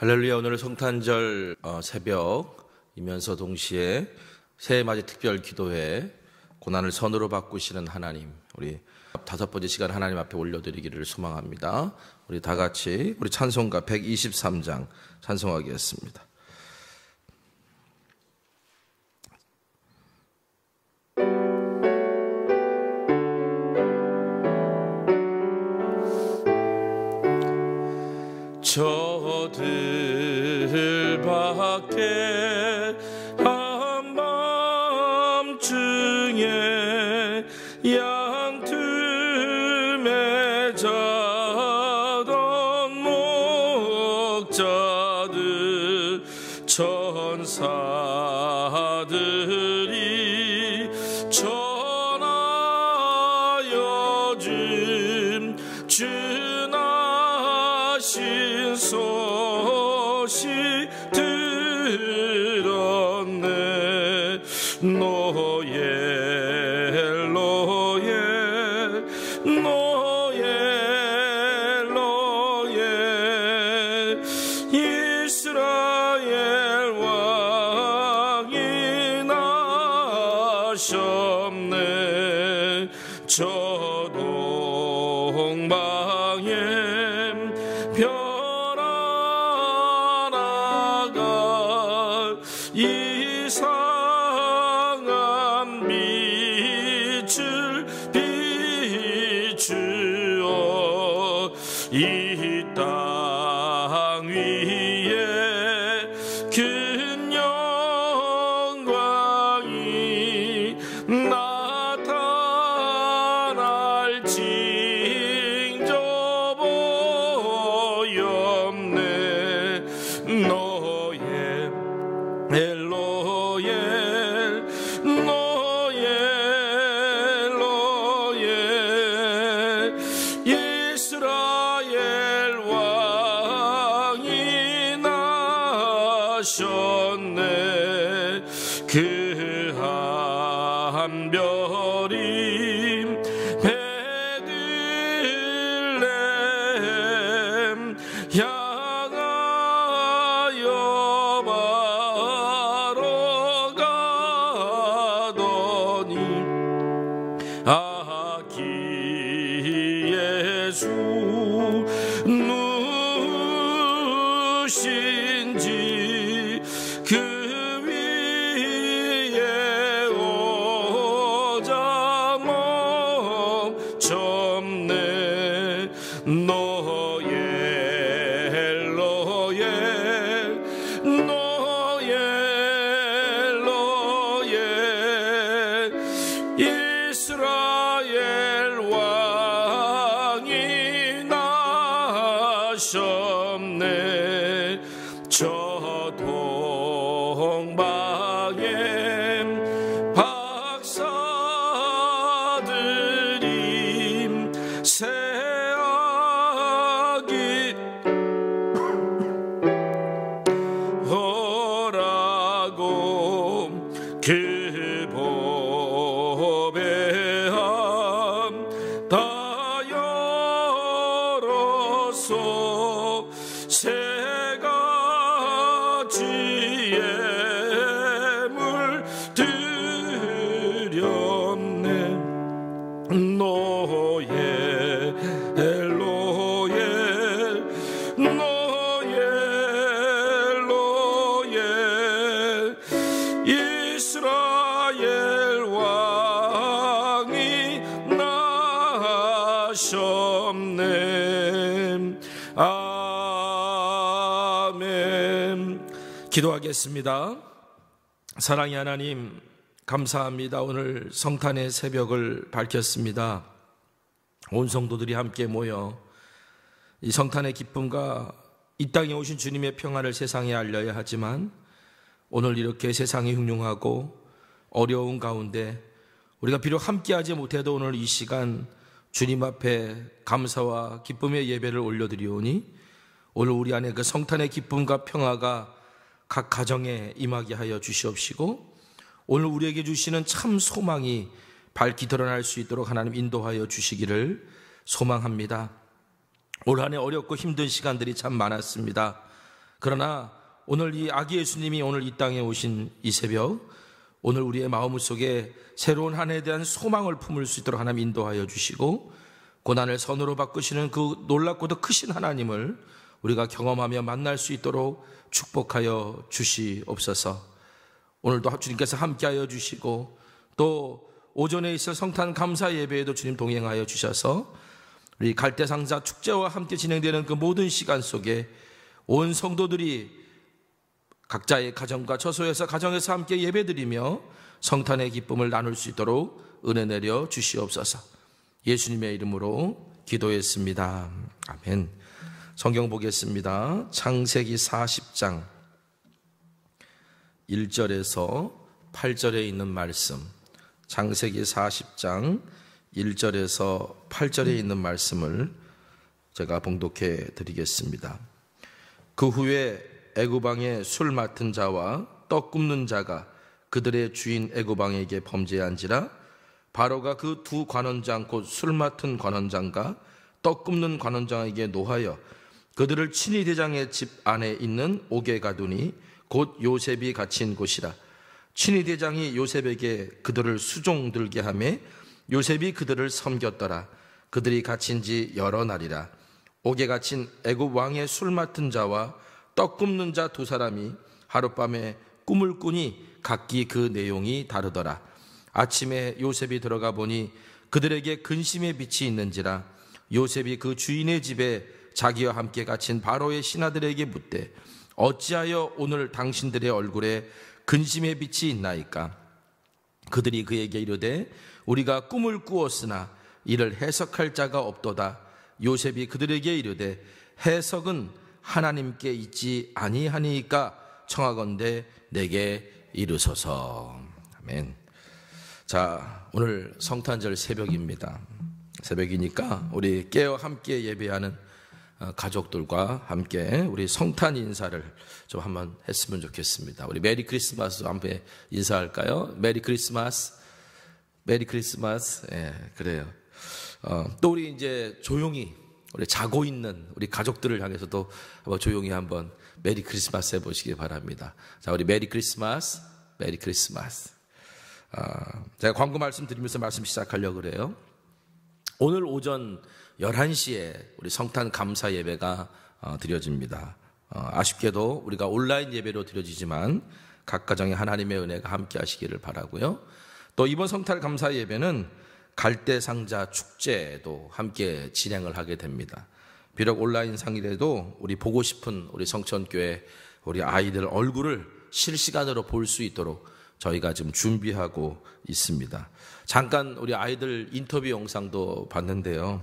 할렐루야. 오늘 성탄절 새벽이면서 동시에 새해맞이 특별 기도회, 고난을 선으로 바꾸시는 하나님, 우리 다섯 번째 시간 하나님 앞에 올려드리기를 소망합니다. 우리 다 같이 우리 찬송가 123장 찬송하겠습니다. 저들밖에 한밤중에 양틈에 자던 목자들 천사들이 전하여 준 주나신 소식 들었네. 노엘 이스라엘 왕이 나셨네. 저 동방에 별 하나가 이상한 빛을 비추어 이 땅 위에 큰 영광이 나타날지 보였네. 노엘 이스라엘 왕이 나셨네. 그 한 별이 베들레헴 향하여 바로 가더니 아기 예수 누신지 그 위에 오자 멈췄네. 노엘 이스라엘 왕이 나셨네. 저 동방에 박사들이 새아기 허라고 그 보배함 다 열어서 세 가지의 물 드렸네. 노엘 이스라엘 왕이 나셨네. 아멘. 기도하겠습니다. 사랑의 하나님, 감사합니다. 오늘 성탄의 새벽을 밝혔습니다. 온 성도들이 함께 모여 이 성탄의 기쁨과 이 땅에 오신 주님의 평안을 세상에 알려야 하지만 오늘 이렇게 세상이 흉흉하고 어려운 가운데 우리가 비록 함께하지 못해도 오늘 이 시간 주님 앞에 감사와 기쁨의 예배를 올려드리오니 오늘 우리 안에 그 성탄의 기쁨과 평화가 각 가정에 임하게 하여 주시옵시고 오늘 우리에게 주시는 참 소망이 밝히 드러날 수 있도록 하나님 인도하여 주시기를 소망합니다. 올 한 해 어렵고 힘든 시간들이 참 많았습니다. 그러나 오늘 이 아기 예수님이 오늘 이 땅에 오신 이 새벽, 오늘 우리의 마음 속에 새로운 한 해에 대한 소망을 품을 수 있도록 하나님 인도하여 주시고, 고난을 선으로 바꾸시는 그 놀랍고도 크신 하나님을 우리가 경험하며 만날 수 있도록 축복하여 주시옵소서. 오늘도 주님께서 함께하여 주시고, 또 오전에 있을 성탄 감사 예배에도 주님 동행하여 주셔서 우리 갈대상자 축제와 함께 진행되는 그 모든 시간 속에 온 성도들이 각자의 가정과 처소에서 가정에서 함께 예배드리며 성탄의 기쁨을 나눌 수 있도록 은혜 내려 주시옵소서. 예수님의 이름으로 기도했습니다. 아멘. 성경 보겠습니다. 창세기 40장 1절에서 8절에 있는 말씀, 창세기 40장 1절에서 8절에 있는 말씀을 제가 봉독해 드리겠습니다. 그 후에 애굽 왕의 술 맡은 자와 떡 굽는 자가 그들의 주인 애굽 왕에게 범죄한지라. 바로가 그 두 관원장 곧 술 맡은 관원장과 떡 굽는 관원장에게 노하여 그들을 친위 대장의 집 안에 있는 옥에 가두니 곧 요셉이 갇힌 곳이라. 친위 대장이 요셉에게 그들을 수종 들게 하매 요셉이 그들을 섬겼더라. 그들이 갇힌 지 여러 날이라. 옥에 갇힌 애굽 왕의 술 맡은 자와 떡 굽는 자 두 사람이 하룻밤에 꿈을 꾸니 각기 그 내용이 다르더라. 아침에 요셉이 들어가 보니 그들에게 근심의 빛이 있는지라. 요셉이 그 주인의 집에 자기와 함께 갇힌 바로의 신하들에게 묻되 어찌하여 오늘 당신들의 얼굴에 근심의 빛이 있나이까? 그들이 그에게 이르되 우리가 꿈을 꾸었으나 이를 해석할 자가 없도다. 요셉이 그들에게 이르되 해석은 하나님께 있지 아니하니까 청하건대 내게 이르소서. 아멘. 자, 오늘 성탄절 새벽입니다. 새벽이니까 우리 깨어 함께 예배하는 가족들과 함께 우리 성탄 인사를 좀 한번 했으면 좋겠습니다. 우리 메리 크리스마스 한번 인사할까요? 메리 크리스마스, 메리 크리스마스. 예, 그래요. 또 우리 이제 조용히 우리 자고 있는 우리 가족들을 향해서도 한번 조용히 한번 메리 크리스마스 해보시기 바랍니다. 자, 우리 메리 크리스마스, 메리 크리스마스. 제가 광고 말씀 드리면서 말씀 시작하려고 그래요. 오늘 오전 11시에 우리 성탄 감사 예배가 드려집니다. 아쉽게도 우리가 온라인 예배로 드려지지만 각 가정에 하나님의 은혜가 함께 하시기를 바라고요. 또 이번 성탄 감사 예배는 갈대상자 축제도 함께 진행을 하게 됩니다. 비록 온라인 상이라도 우리 보고 싶은 우리 성천교회 우리 아이들 얼굴을 실시간으로 볼 수 있도록 저희가 지금 준비하고 있습니다. 잠깐 우리 아이들 인터뷰 영상도 봤는데요.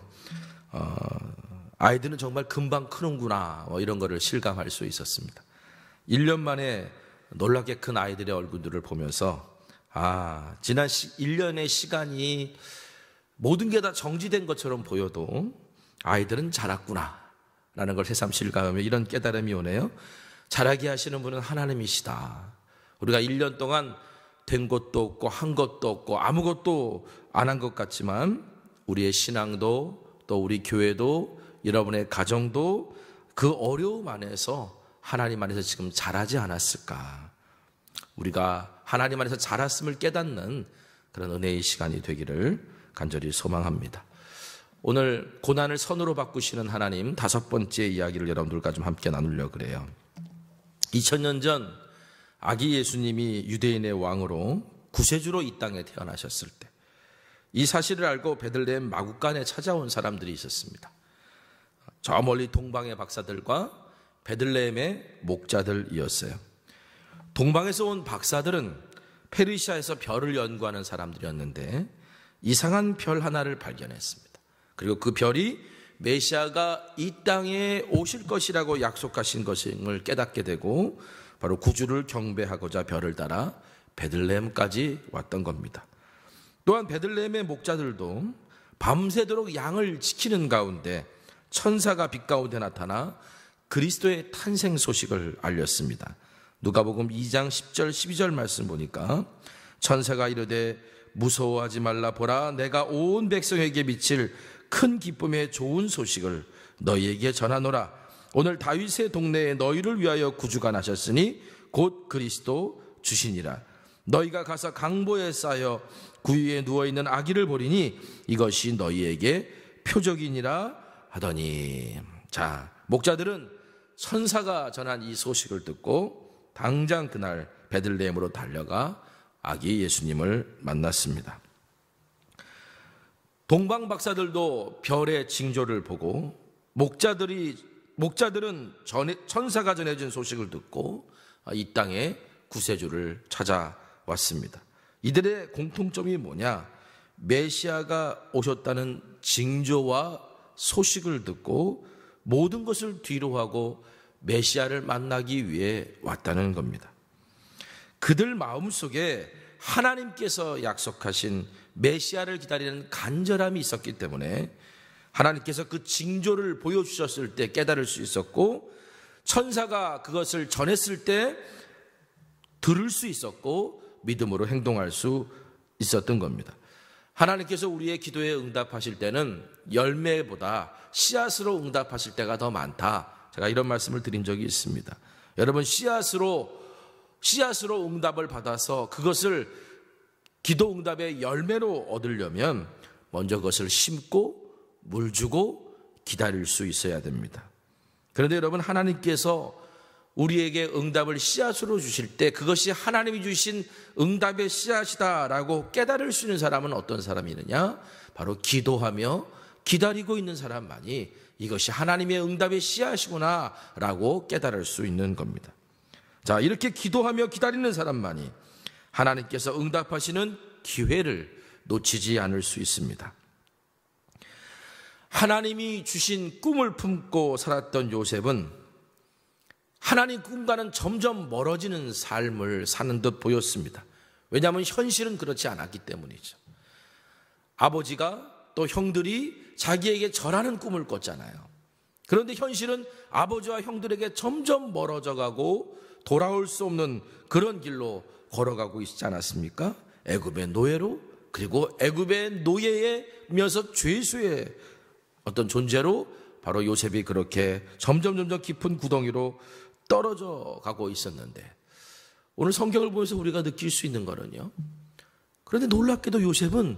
아이들은 정말 금방 크는구나 이런 거를 실감할 수 있었습니다. 1년 만에 놀랍게 큰 아이들의 얼굴들을 보면서 지난 1년의 시간이 모든 게 다 정지된 것처럼 보여도 아이들은 자랐구나 라는 걸 새삼 실감하며 이런 깨달음이 오네요. 자라게 하시는 분은 하나님이시다. 우리가 1년 동안 된 것도 없고 한 것도 없고 아무것도 안 한 것 같지만 우리의 신앙도 또 우리 교회도 여러분의 가정도 그 어려움 안에서 하나님 안에서 지금 자라지 않았을까. 우리가 하나님 안에서 자랐음을 깨닫는 그런 은혜의 시간이 되기를 간절히 소망합니다. 오늘 고난을 선으로 바꾸시는 하나님 5번째 이야기를 여러분들과 좀 함께 나누려고 그래요. 2000년 전 아기 예수님이 유대인의 왕으로 구세주로 이 땅에 태어나셨을 때 이 사실을 알고 베들레헴 마구간에 찾아온 사람들이 있었습니다. 저 멀리 동방의 박사들과 베들레헴의 목자들이었어요. 동방에서 온 박사들은 페르시아에서 별을 연구하는 사람들이었는데 이상한 별 하나를 발견했습니다. 그리고 그 별이 메시아가 이 땅에 오실 것이라고 약속하신 것임을 깨닫게 되고 바로 구주를 경배하고자 별을 따라 베들레헴까지 왔던 겁니다. 또한 베들레헴의 목자들도 밤새도록 양을 지키는 가운데 천사가 빛 가운데 나타나 그리스도의 탄생 소식을 알렸습니다. 누가복음 2장 10절 12절 말씀 보니까 천사가 이르되 무서워하지 말라. 보라, 내가 온 백성에게 미칠 큰 기쁨의 좋은 소식을 너희에게 전하노라. 오늘 다윗의 동네에 너희를 위하여 구주가 나셨으니 곧 그리스도 주시니라. 너희가 가서 강보에 쌓여 구유에 누워있는 아기를 보리니 이것이 너희에게 표적이니라 하더니. 자, 목자들은 천사가 전한 이 소식을 듣고 당장 그날 베들레헴으로 달려가 아기 예수님을 만났습니다. 동방 박사들도 별의 징조를 보고 목자들은 천사가 전해준 소식을 듣고 이 땅에 구세주를 찾아왔습니다. 이들의 공통점이 뭐냐? 메시아가 오셨다는 징조와 소식을 듣고 모든 것을 뒤로하고 메시아를 만나기 위해 왔다는 겁니다. 그들 마음속에 하나님께서 약속하신 메시아를 기다리는 간절함이 있었기 때문에 하나님께서 그 징조를 보여주셨을 때 깨달을 수 있었고, 천사가 그것을 전했을 때 들을 수 있었고 믿음으로 행동할 수 있었던 겁니다. 하나님께서 우리의 기도에 응답하실 때는 열매보다 씨앗으로 응답하실 때가 더 많다. 제가 이런 말씀을 드린 적이 있습니다. 여러분, 씨앗으로 응답을 받아서 그것을 기도 응답의 열매로 얻으려면 먼저 그것을 심고 물 주고 기다릴 수 있어야 됩니다. 그런데 여러분, 하나님께서 우리에게 응답을 씨앗으로 주실 때 그것이 하나님이 주신 응답의 씨앗이다라고 깨달을 수 있는 사람은 어떤 사람이느냐? 바로 기도하며 기다리고 있는 사람만이 이것이 하나님의 응답의 씨앗이구나라고 깨달을 수 있는 겁니다. 자, 이렇게 기도하며 기다리는 사람만이 하나님께서 응답하시는 기회를 놓치지 않을 수 있습니다. 하나님이 주신 꿈을 품고 살았던 요셉은 하나님 꿈과는 점점 멀어지는 삶을 사는 듯 보였습니다. 왜냐하면 현실은 그렇지 않았기 때문이죠. 아버지가 또 형들이 자기에게 절하는 꿈을 꿨잖아요. 그런데 현실은 아버지와 형들에게 점점 멀어져 가고 돌아올 수 없는 그런 길로 걸어가고 있지 않았습니까? 애굽의 노예로, 그리고 애굽의 노예이면서 죄수의 어떤 존재로 바로 요셉이 그렇게 점점 깊은 구덩이로 떨어져 가고 있었는데, 오늘 성경을 보면서 우리가 느낄 수 있는 거는요, 그런데 놀랍게도 요셉은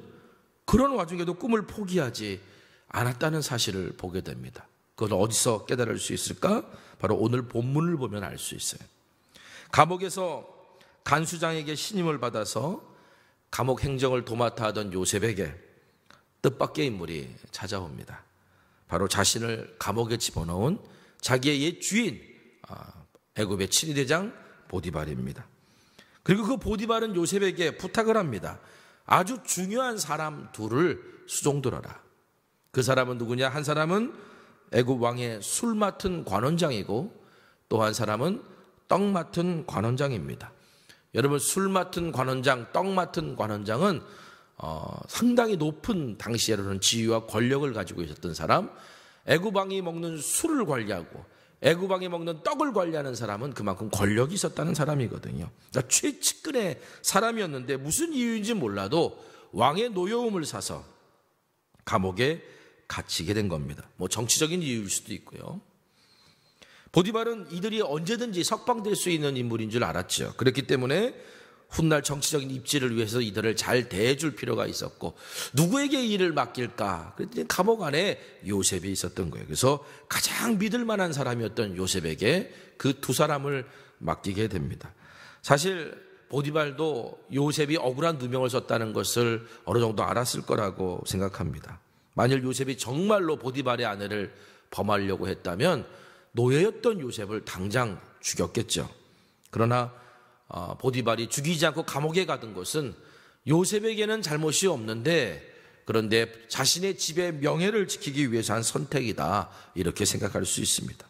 그런 와중에도 꿈을 포기하지 않았다는 사실을 보게 됩니다. 그걸 어디서 깨달을 수 있을까? 바로 오늘 본문을 보면 알 수 있어요. 감옥에서 간수장에게 신임을 받아서 감옥 행정을 도맡아 하던 요셉에게 뜻밖의 인물이 찾아옵니다. 바로 자신을 감옥에 집어넣은 자기의 옛 주인, 애굽의 친위대장 보디발입니다. 그리고 그 보디발은 요셉에게 부탁을 합니다. 아주 중요한 사람 둘을 수종들어라. 그 사람은 누구냐? 한 사람은 애굽 왕의 술 맡은 관원장이고 또 한 사람은 떡 맡은 관원장입니다. 여러분, 술 맡은 관원장, 떡 맡은 관원장은 상당히 높은 당시에는 지위와 권력을 가지고 있었던 사람, 애굽 왕이 먹는 술을 관리하고 애굽 왕이 먹는 떡을 관리하는 사람은 그만큼 권력이 있었다는 사람이거든요. 그러니까 최측근의 사람이었는데 무슨 이유인지 몰라도 왕의 노여움을 사서 감옥에 갇히게 된 겁니다. 뭐 정치적인 이유일 수도 있고요. 보디발은 이들이 언제든지 석방될 수 있는 인물인 줄 알았죠. 그렇기 때문에 훗날 정치적인 입지를 위해서 이들을 잘 대해줄 필요가 있었고, 누구에게 일을 맡길까? 그랬더니 감옥 안에 요셉이 있었던 거예요. 그래서 가장 믿을 만한 사람이었던 요셉에게 그 두 사람을 맡기게 됩니다. 사실 보디발도 요셉이 억울한 누명을 썼다는 것을 어느 정도 알았을 거라고 생각합니다. 만일 요셉이 정말로 보디발의 아내를 범하려고 했다면 노예였던 요셉을 당장 죽였겠죠. 그러나 보디발이 죽이지 않고 감옥에 가던 것은 요셉에게는 잘못이 없는데, 그런데 자신의 집의 명예를 지키기 위해서 한 선택이다, 이렇게 생각할 수 있습니다.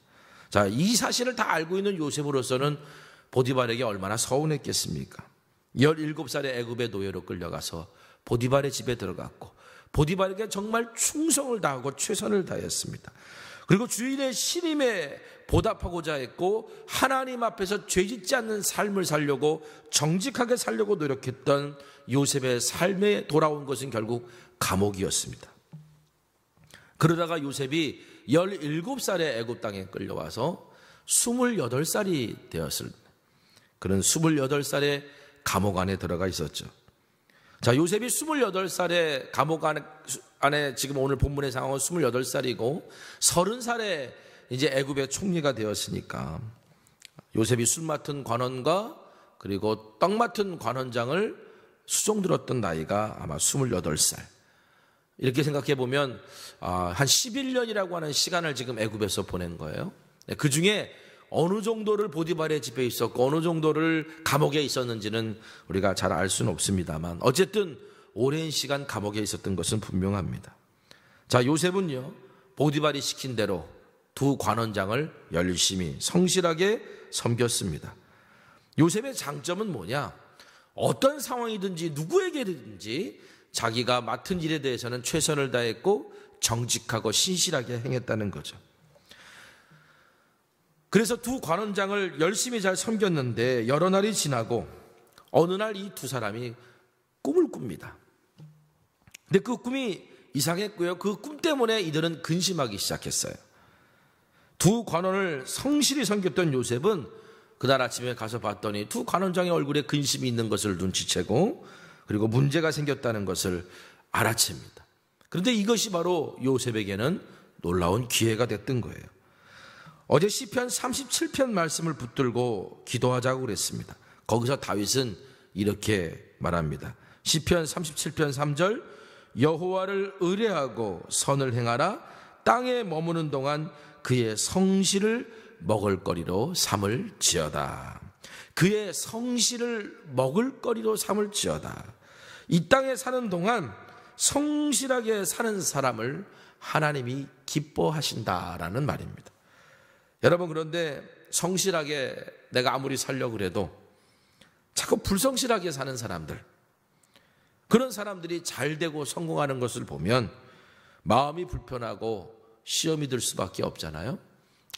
자, 이 사실을 다 알고 있는 요셉으로서는 보디발에게 얼마나 서운했겠습니까? 17살의 애굽의 노예로 끌려가서 보디발의 집에 들어갔고 보디발에게 정말 충성을 다하고 최선을 다했습니다. 그리고 주인의 신임에 보답하고자 했고 하나님 앞에서 죄짓지 않는 삶을 살려고, 정직하게 살려고 노력했던 요셉의 삶에 돌아온 것은 결국 감옥이었습니다. 그러다가 요셉이 17살에 애굽 땅에 끌려와서 28살이 되었을 그런 28살의 감옥 안에 들어가 있었죠. 자, 요셉이 28살에 감옥 안에 지금 오늘 본문의 상황은 28살이고 30살에 이제 애굽의 총리가 되었으니까 요셉이 술 맡은 관원과 그리고 떡 맡은 관원장을 수종 들었던 나이가 아마 28살. 이렇게 생각해 보면 한 11년이라고 하는 시간을 지금 애굽에서 보낸 거예요. 그 중에 어느 정도를 보디발의 집에 있었고 어느 정도를 감옥에 있었는지는 우리가 잘 알 수는 없습니다만 어쨌든 오랜 시간 감옥에 있었던 것은 분명합니다. 자, 요셉은요 보디발이 시킨 대로 두 관원장을 열심히 성실하게 섬겼습니다. 요셉의 장점은 뭐냐? 어떤 상황이든지 누구에게든지 자기가 맡은 일에 대해서는 최선을 다했고 정직하고 신실하게 행했다는 거죠. 그래서 두 관원장을 열심히 잘 섬겼는데 여러 날이 지나고 어느 날 이 두 사람이 꿈을 꿉니다. 근데 그 꿈이 이상했고요. 그 꿈 때문에 이들은 근심하기 시작했어요. 두 관원을 성실히 섬겼던 요셉은 그날 아침에 가서 봤더니 두 관원장의 얼굴에 근심이 있는 것을 눈치채고 그리고 문제가 생겼다는 것을 알아챕니다. 그런데 이것이 바로 요셉에게는 놀라운 기회가 됐던 거예요. 어제 시편 37편 말씀을 붙들고 기도하자고 그랬습니다. 거기서 다윗은 이렇게 말합니다. 시편 37편 3절 여호와를 의뢰하고 선을 행하라 땅에 머무는 동안 그의 성실을 먹을거리로 삼을지어다. 그의 성실을 먹을거리로 삼을지어다. 이 땅에 사는 동안 성실하게 사는 사람을 하나님이 기뻐하신다라는 말입니다. 여러분, 그런데 성실하게 내가 아무리 살려고 그래도 자꾸 불성실하게 사는 사람들, 그런 사람들이 잘 되고 성공하는 것을 보면 마음이 불편하고 시험이 들 수밖에 없잖아요.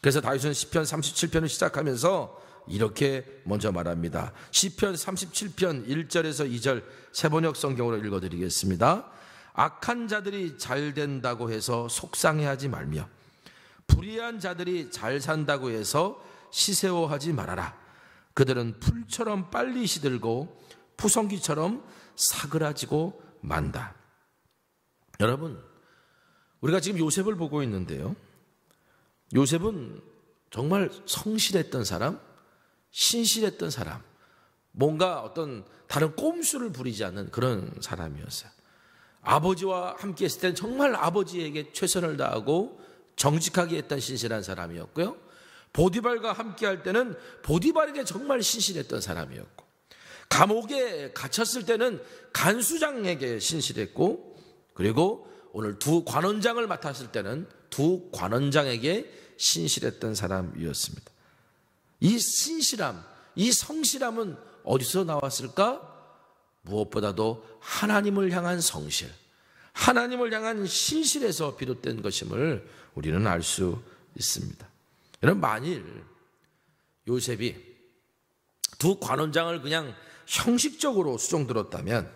그래서 다윗은 시편 37편을 시작하면서 이렇게 먼저 말합니다. 시편 37편 1절에서 2절 세번역 성경으로 읽어드리겠습니다. 악한 자들이 잘 된다고 해서 속상해하지 말며 불의한 자들이 잘 산다고 해서 시세워하지 말아라. 그들은 풀처럼 빨리 시들고 푸성기처럼 사그라지고 만다. 여러분, 우리가 지금 요셉을 보고 있는데요, 요셉은 정말 성실했던 사람, 신실했던 사람, 뭔가 어떤 다른 꼼수를 부리지 않는 그런 사람이었어요. 아버지와 함께 했을 때는 정말 아버지에게 최선을 다하고 정직하게 했던 신실한 사람이었고요, 보디발과 함께 할 때는 보디발에게 정말 신실했던 사람이었고, 감옥에 갇혔을 때는 간수장에게 신실했고, 그리고 오늘 두 관원장을 맡았을 때는 두 관원장에게 신실했던 사람이었습니다. 이 신실함, 이 성실함은 어디서 나왔을까? 무엇보다도 하나님을 향한 성실, 하나님을 향한 신실에서 비롯된 것임을 우리는 알 수 있습니다. 여러분, 만일 요셉이 두 관원장을 그냥 형식적으로 수종들었다면,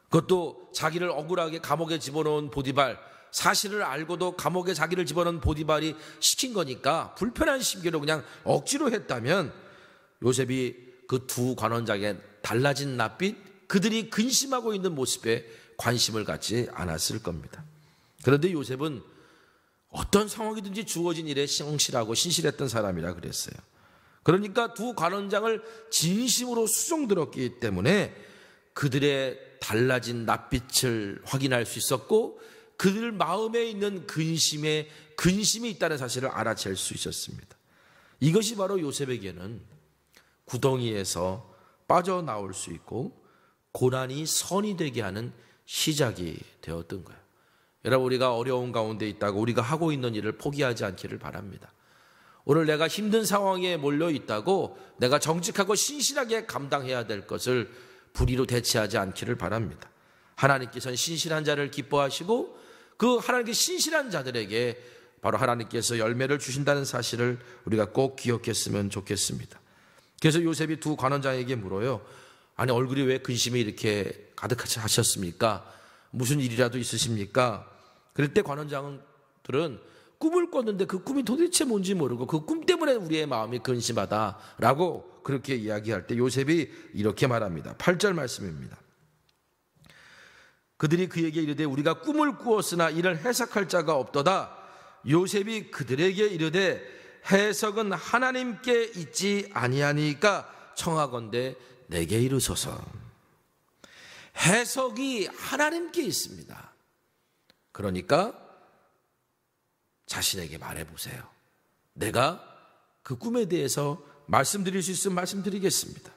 그것도 자기를 억울하게 감옥에 집어넣은 보디발, 사실을 알고도 감옥에 자기를 집어넣은 보디발이 시킨 거니까 불편한 심기로 그냥 억지로 했다면 요셉이 그 두 관원장의 달라진 낯빛, 그들이 근심하고 있는 모습에 관심을 갖지 않았을 겁니다. 그런데 요셉은 어떤 상황이든지 주어진 일에 성실하고 신실했던 사람이라 그랬어요. 그러니까 두 관원장을 진심으로 수종들었기 때문에 그들의 달라진 낯빛을 확인할 수 있었고, 그들 마음에 있는 근심이 있다는 사실을 알아챌 수 있었습니다. 이것이 바로 요셉에게는 구덩이에서 빠져나올 수 있고 고난이 선이 되게 하는 시작이 되었던 거예요. 여러분, 우리가 어려운 가운데 있다고 우리가 하고 있는 일을 포기하지 않기를 바랍니다. 오늘 내가 힘든 상황에 몰려 있다고 내가 정직하고 신실하게 감당해야 될 것을 불의로 대체하지 않기를 바랍니다. 하나님께서는 신실한 자를 기뻐하시고 그 하나님께 신실한 자들에게 바로 하나님께서 열매를 주신다는 사실을 우리가 꼭 기억했으면 좋겠습니다. 그래서 요셉이 두 관원장에게 물어요. 아니, 얼굴이 왜 근심이 이렇게 가득하셨습니까? 무슨 일이라도 있으십니까? 그럴 때 관원장들은 꿈을 꿨는데 그 꿈이 도대체 뭔지 모르고 그 꿈 때문에 우리의 마음이 근심하다라고 그렇게 이야기할 때 요셉이 이렇게 말합니다. 8절 말씀입니다. 그들이 그에게 이르되 우리가 꿈을 꾸었으나 이를 해석할 자가 없도다. 요셉이 그들에게 이르되 해석은 하나님께 있지 아니하니까 청하건대 내게 이르소서. 해석이 하나님께 있습니다. 그러니까 자신에게 말해보세요. 내가 그 꿈에 대해서 말씀드릴 수 있으면 말씀드리겠습니다.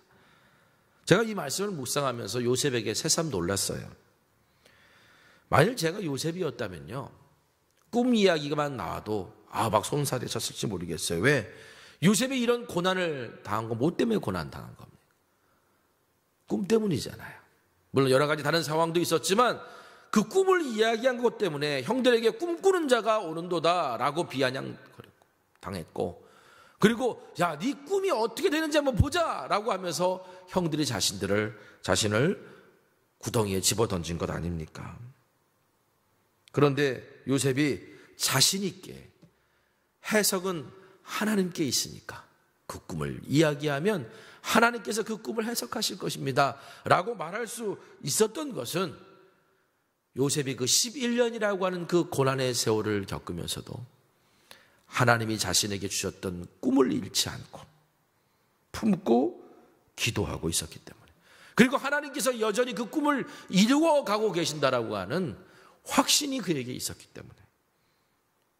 제가 이 말씀을 묵상하면서 요셉에게 새삼 놀랐어요. 만일 제가 요셉이었다면요, 꿈 이야기만 나와도 막 손살에 쳤을지 모르겠어요. 왜? 요셉이 이런 고난을 당한 건 뭐 때문에 고난 당한 겁니까? 꿈 때문이잖아요. 물론 여러 가지 다른 상황도 있었지만 그 꿈을 이야기한 것 때문에 형들에게 꿈꾸는 자가 오는도다 라고 비아냥 당했고, 그리고 야, 네 꿈이 어떻게 되는지 한번 보자 라고 하면서 형들이 자신을 구덩이에 집어던진 것 아닙니까? 그런데 요셉이 자신 있게 해석은 하나님께 있으니까 그 꿈을 이야기하면 하나님께서 그 꿈을 해석하실 것입니다 라고 말할 수 있었던 것은 요셉이 그 11년이라고 하는 그 고난의 세월을 겪으면서도 하나님이 자신에게 주셨던 꿈을 잃지 않고 품고 기도하고 있었기 때문에, 그리고 하나님께서 여전히 그 꿈을 이루어 가고 계신다라고 하는 확신이 그에게 있었기 때문에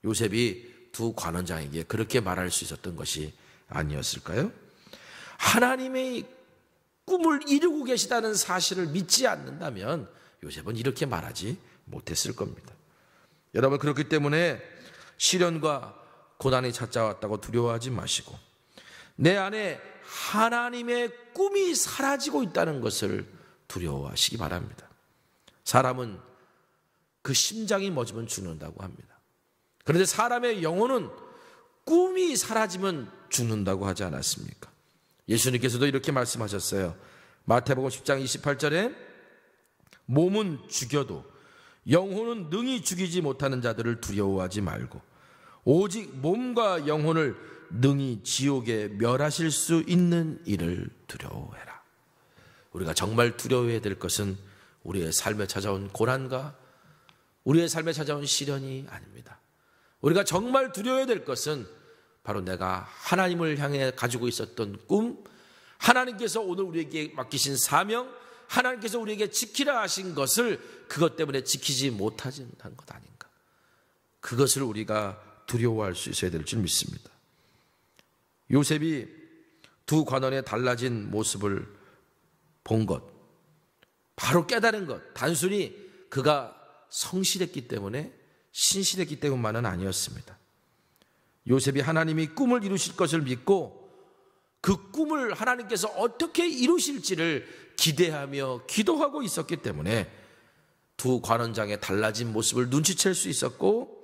요셉이 두 관원장에게 그렇게 말할 수 있었던 것이 아니었을까요? 하나님의 꿈을 이루고 계시다는 사실을 믿지 않는다면 요셉은 이렇게 말하지 못했을 겁니다. 여러분, 그렇기 때문에 시련과 고난이 찾아왔다고 두려워하지 마시고 내 안에 하나님의 꿈이 사라지고 있다는 것을 두려워하시기 바랍니다. 사람은 그 심장이 멎으면 죽는다고 합니다. 그런데 사람의 영혼은 꿈이 사라지면 죽는다고 하지 않았습니까? 예수님께서도 이렇게 말씀하셨어요. 마태복음 10장 28절에 몸은 죽여도 영혼은 능히 죽이지 못하는 자들을 두려워하지 말고 오직 몸과 영혼을 능히 지옥에 멸하실 수 있는 이를 두려워해라. 우리가 정말 두려워해야 될 것은 우리의 삶에 찾아온 고난과 우리의 삶에 찾아온 시련이 아닙니다. 우리가 정말 두려워해야 될 것은 바로 내가 하나님을 향해 가지고 있었던 꿈, 하나님께서 오늘 우리에게 맡기신 사명, 하나님께서 우리에게 지키라 하신 것을 그것 때문에 지키지 못하는 것 아닌가. 그것을 우리가 두려워할 수 있어야 될 줄 믿습니다. 요셉이 두 관원의 달라진 모습을 본 것, 바로 깨달은 것, 단순히 그가 성실했기 때문에, 신실했기 때문만은 아니었습니다. 요셉이 하나님이 꿈을 이루실 것을 믿고 그 꿈을 하나님께서 어떻게 이루실지를 기대하며 기도하고 있었기 때문에 두 관원장의 달라진 모습을 눈치챌 수 있었고,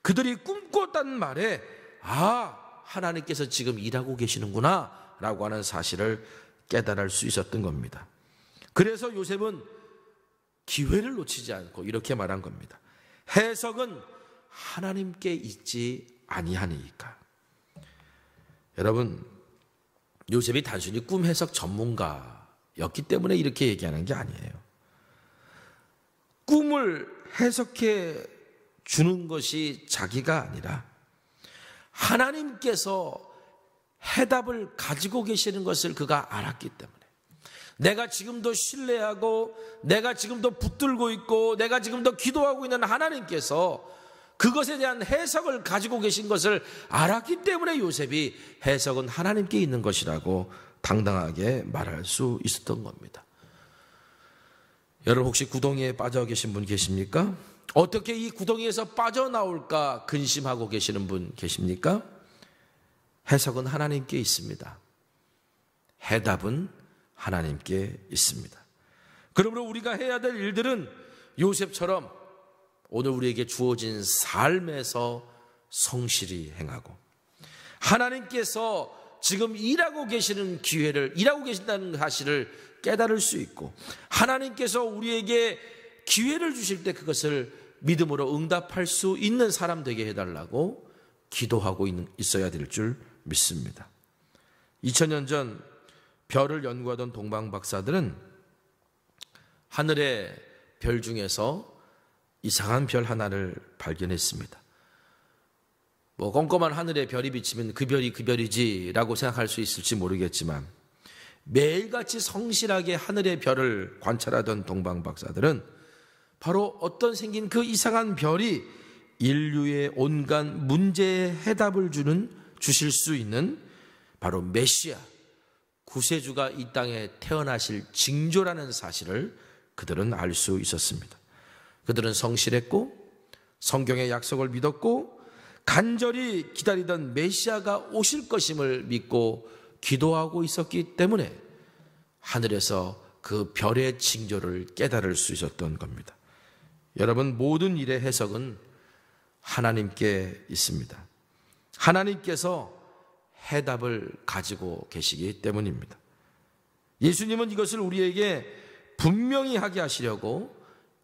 그들이 꿈꿨다는 말에 하나님께서 지금 일하고 계시는구나 라고 하는 사실을 깨달을 수 있었던 겁니다. 그래서 요셉은 기회를 놓치지 않고 이렇게 말한 겁니다. 해석은 하나님께 있지 아니하니까. 여러분, 요셉이 단순히 꿈 해석 전문가였기 때문에 이렇게 얘기하는 게 아니에요. 꿈을 해석해 주는 것이 자기가 아니라 하나님께서 해답을 가지고 계시는 것을 그가 알았기 때문에, 내가 지금도 신뢰하고 내가 지금도 붙들고 있고 내가 지금도 기도하고 있는 하나님께서 그것에 대한 해석을 가지고 계신 것을 알았기 때문에 요셉이 해석은 하나님께 있는 것이라고 당당하게 말할 수 있었던 겁니다. 여러분, 혹시 구덩이에 빠져 계신 분 계십니까? 어떻게 이 구덩이에서 빠져나올까 근심하고 계시는 분 계십니까? 해석은 하나님께 있습니다. 해답은 하나님께 있습니다. 그러므로 우리가 해야 될 일들은 요셉처럼 오늘 우리에게 주어진 삶에서 성실히 행하고, 하나님께서 지금 일하고 계시는 기회를, 일하고 계신다는 사실을 깨달을 수 있고, 하나님께서 우리에게 기회를 주실 때 그것을 믿음으로 응답할 수 있는 사람 되게 해달라고 기도하고 있어야 될 줄 믿습니다. 2000년 전 별을 연구하던 동방 박사들은 하늘의 별 중에서 이상한 별 하나를 발견했습니다. 껌껌한 하늘에 별이 비치면 그 별이 그 별이지라고 생각할 수 있을지 모르겠지만 매일같이 성실하게 하늘의 별을 관찰하던 동방 박사들은 바로 어떤 생긴 그 이상한 별이 인류의 온갖 문제에 해답을 주실 수 있는 바로 메시아, 구세주가 이 땅에 태어나실 징조라는 사실을 그들은 알 수 있었습니다. 그들은 성실했고 성경의 약속을 믿었고 간절히 기다리던 메시아가 오실 것임을 믿고 기도하고 있었기 때문에 하늘에서 그 별의 징조를 깨달을 수 있었던 겁니다. 여러분, 모든 일의 해석은 하나님께 있습니다. 하나님께서 해답을 가지고 계시기 때문입니다. 예수님은 이것을 우리에게 분명히 하게 하시려고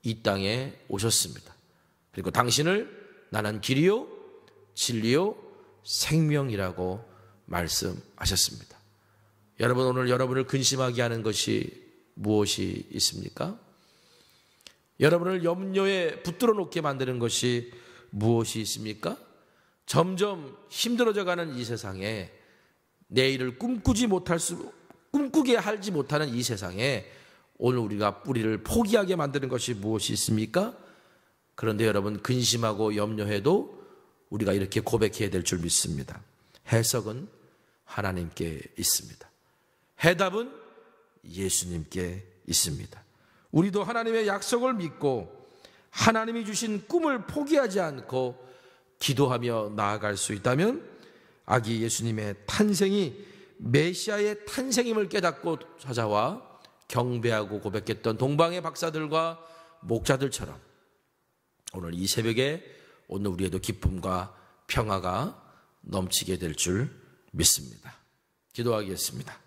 이 땅에 오셨습니다. 그리고 당신을 나는 길이요 진리요 생명이라고 말씀하셨습니다. 여러분, 오늘 여러분을 근심하게 하는 것이 무엇이 있습니까? 여러분을 염려에 붙들어 놓게 만드는 것이 무엇이 있습니까? 점점 힘들어져 가는 이 세상에 내일을 꿈꾸게 하지 못하는 이 세상에 오늘 우리를 포기하게 만드는 것이 무엇이 있습니까? 그런데 여러분, 근심하고 염려해도 우리가 이렇게 고백해야 될 줄 믿습니다. 해석은 하나님께 있습니다. 해답은 예수님께 있습니다. 우리도 하나님의 약속을 믿고 하나님이 주신 꿈을 포기하지 않고 기도하며 나아갈 수 있다면 아기 예수님의 탄생이 메시아의 탄생임을 깨닫고 찾아와 경배하고 고백했던 동방의 박사들과 목자들처럼 오늘 이 새벽에 오늘 우리에도 기쁨과 평화가 넘치게 될 줄 믿습니다. 기도하겠습니다.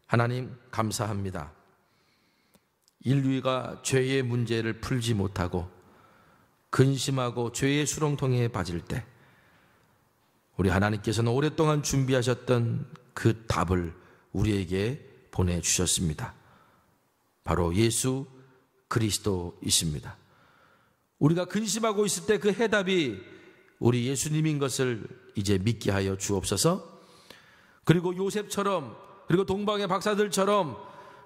하나님, 감사합니다. 인류가 죄의 문제를 풀지 못하고 근심하고 죄의 수렁통에 빠질 때 우리 하나님께서는 오랫동안 준비하셨던 그 답을 우리에게 보내주셨습니다. 바로 예수 그리스도이십니다. 우리가 근심하고 있을 때 그 해답이 우리 예수님인 것을 이제 믿게 하여 주옵소서. 그리고 요셉처럼, 그리고 동방의 박사들처럼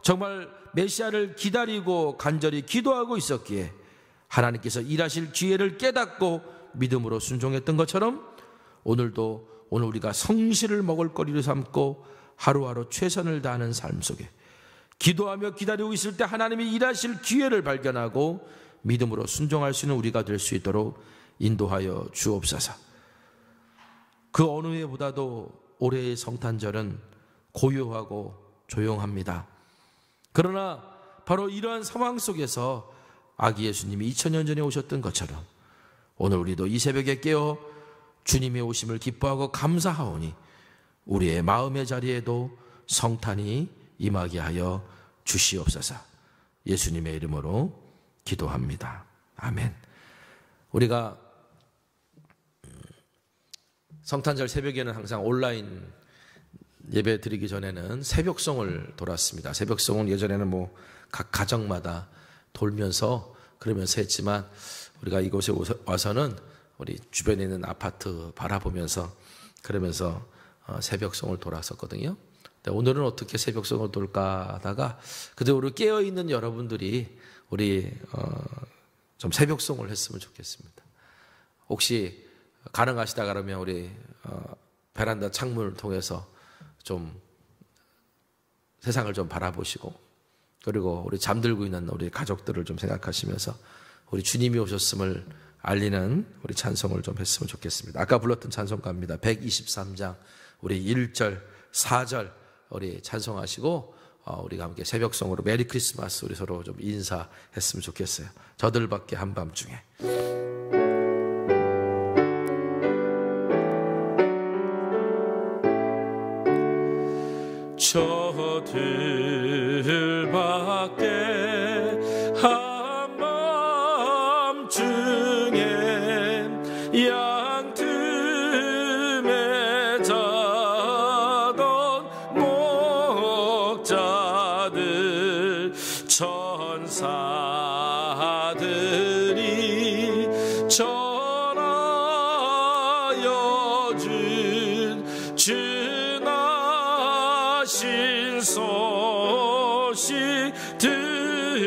정말 메시아를 기다리고 간절히 기도하고 있었기에 하나님께서 일하실 기회를 깨닫고 믿음으로 순종했던 것처럼 오늘 우리가 성실을 먹을거리로 삼고 하루하루 최선을 다하는 삶 속에 기도하며 기다리고 있을 때 하나님이 일하실 기회를 발견하고 믿음으로 순종할 수 있는 우리가 될 수 있도록 인도하여 주옵소서. 그 어느 해보다도 올해의 성탄절은 고요하고 조용합니다. 그러나 바로 이러한 상황 속에서 아기 예수님이 2000년 전에 오셨던 것처럼 오늘 우리도 이 새벽에 깨어 주님의 오심을 기뻐하고 감사하오니 우리의 마음의 자리에도 성탄이 임하게 하여 주시옵소서. 예수님의 이름으로 기도합니다. 아멘. 우리가 성탄절 새벽에는 항상 온라인 예배 드리기 전에는 새벽송을 돌았습니다. 새벽송은 예전에는 각 가정마다 돌면서 그러면서 했지만 우리가 이곳에 와서는 우리 주변에 있는 아파트 바라보면서 그러면서 새벽송을 돌았었거든요. 오늘은 어떻게 새벽송을 돌까 하다가 그대로 우리 깨어있는 여러분들이 우리 좀 새벽송을 했으면 좋겠습니다. 혹시 가능하시다 그러면 우리 베란다 창문을 통해서 좀 세상을 좀 바라보시고 그리고 우리 잠들고 있는 우리 가족들을 좀 생각하시면서 우리 주님이 오셨음을 알리는 우리 찬송을 좀 했으면 좋겠습니다. 아까 불렀던 찬송가입니다. 123장 우리 1절 4절 우리 찬송하시고 우리가 함께 새벽송으로 메리 크리스마스 우리 서로 좀 인사했으면 좋겠어요. 저들밖에 한밤중에 저들밖에 한밤중에 소식 들었네.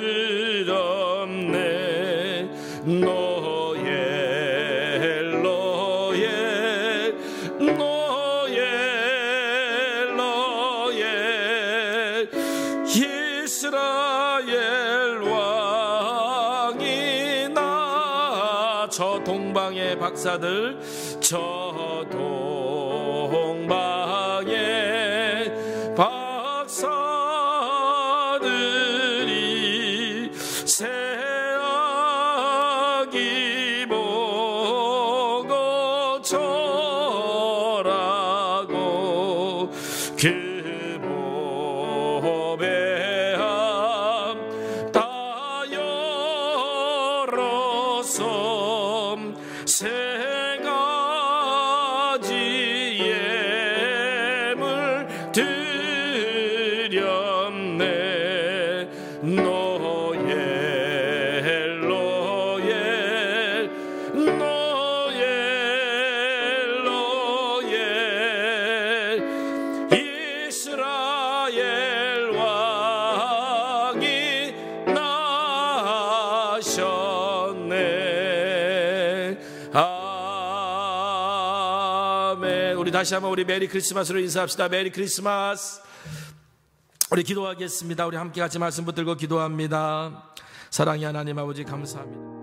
이스라엘 왕이 나. 저 동방의 박사들, 저 동방의 박사들이 새아기 보고 절하고 그 세 가지 예물 드렸네. 이스라엘 왕이 나셨네. 아멘. 우리 다시 한번 우리 메리 크리스마스로 인사합시다. 메리 크리스마스. 우리 기도하겠습니다. 우리 함께 같이 말씀 붙들고 기도합니다. 사랑의 하나님 아버지 감사합니다.